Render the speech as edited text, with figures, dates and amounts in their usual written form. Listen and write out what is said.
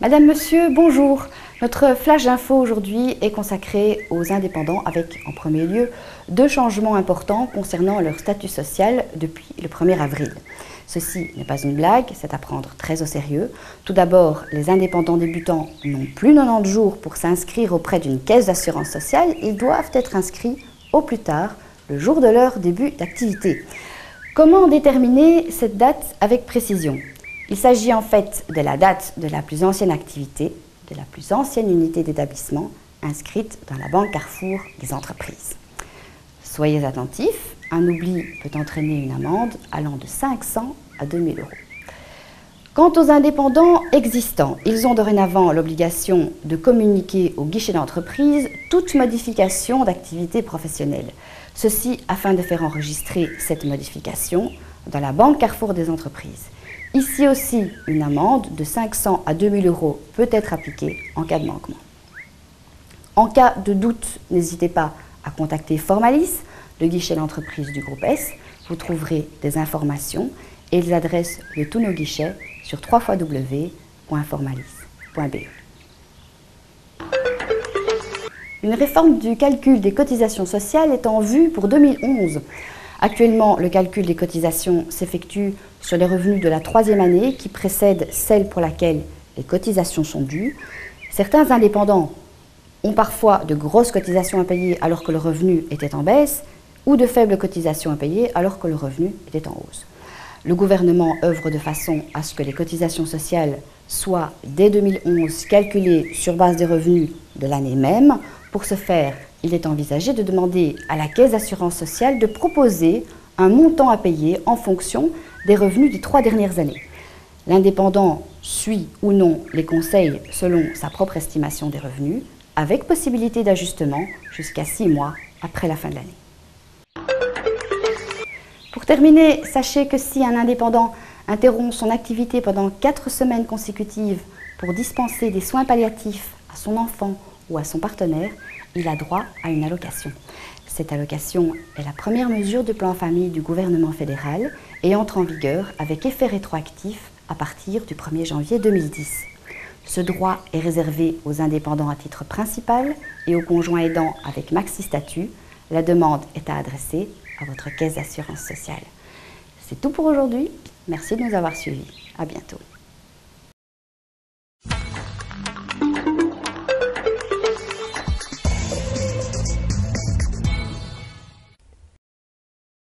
Madame, Monsieur, bonjour. Notre flash d'info aujourd'hui est consacré aux indépendants avec, en premier lieu, 2 changements importants concernant leur statut social depuis le 1er avril. Ceci n'est pas une blague, c'est à prendre très au sérieux. Tout d'abord, les indépendants débutants n'ont plus 90 jours pour s'inscrire auprès d'une caisse d'assurance sociale. Ils doivent être inscrits au plus tard, le jour de leur début d'activité. Comment déterminer cette date avec précision ? Il s'agit en fait de la date de la plus ancienne activité, de la plus ancienne unité d'établissement inscrite dans la banque Carrefour des entreprises. Soyez attentifs, un oubli peut entraîner une amende allant de 500 à 2000 euros. Quant aux indépendants existants, ils ont dorénavant l'obligation de communiquer au guichet d'entreprise toute modification d'activité professionnelle. Ceci afin de faire enregistrer cette modification dans la banque Carrefour des entreprises. Ici aussi, une amende de 500 à 2000 euros peut être appliquée en cas de manquement. En cas de doute, n'hésitez pas à contacter Formalis, le guichet d'entreprise du groupe S. Vous trouverez des informations et les adresses de tous nos guichets sur www.formalis.be. Une réforme du calcul des cotisations sociales est en vue pour 2011. Actuellement, le calcul des cotisations s'effectue sur les revenus de la 3e année qui précède celle pour laquelle les cotisations sont dues. Certains indépendants ont parfois de grosses cotisations à payer alors que le revenu était en baisse ou de faibles cotisations à payer alors que le revenu était en hausse. Le gouvernement œuvre de façon à ce que les cotisations sociales soient, dès 2011, calculées sur base des revenus de l'année même. Pour ce faire, il est envisagé de demander à la Caisse d'assurance sociale de proposer un montant à payer en fonction des revenus des 3 dernières années. L'indépendant suit ou non les conseils selon sa propre estimation des revenus, avec possibilité d'ajustement jusqu'à 6 mois après la fin de l'année. Pour terminer, sachez que si un indépendant interrompt son activité pendant 4 semaines consécutives pour dispenser des soins palliatifs à son enfant ou à son partenaire, il a droit à une allocation. Cette allocation est la première mesure de plan famille du gouvernement fédéral et entre en vigueur avec effet rétroactif à partir du 1er janvier 2010. Ce droit est réservé aux indépendants à titre principal et aux conjoints aidants avec maxi-statut. La demande est à adresser à votre caisse d'assurance sociale. C'est tout pour aujourd'hui. Merci de nous avoir suivis. À bientôt.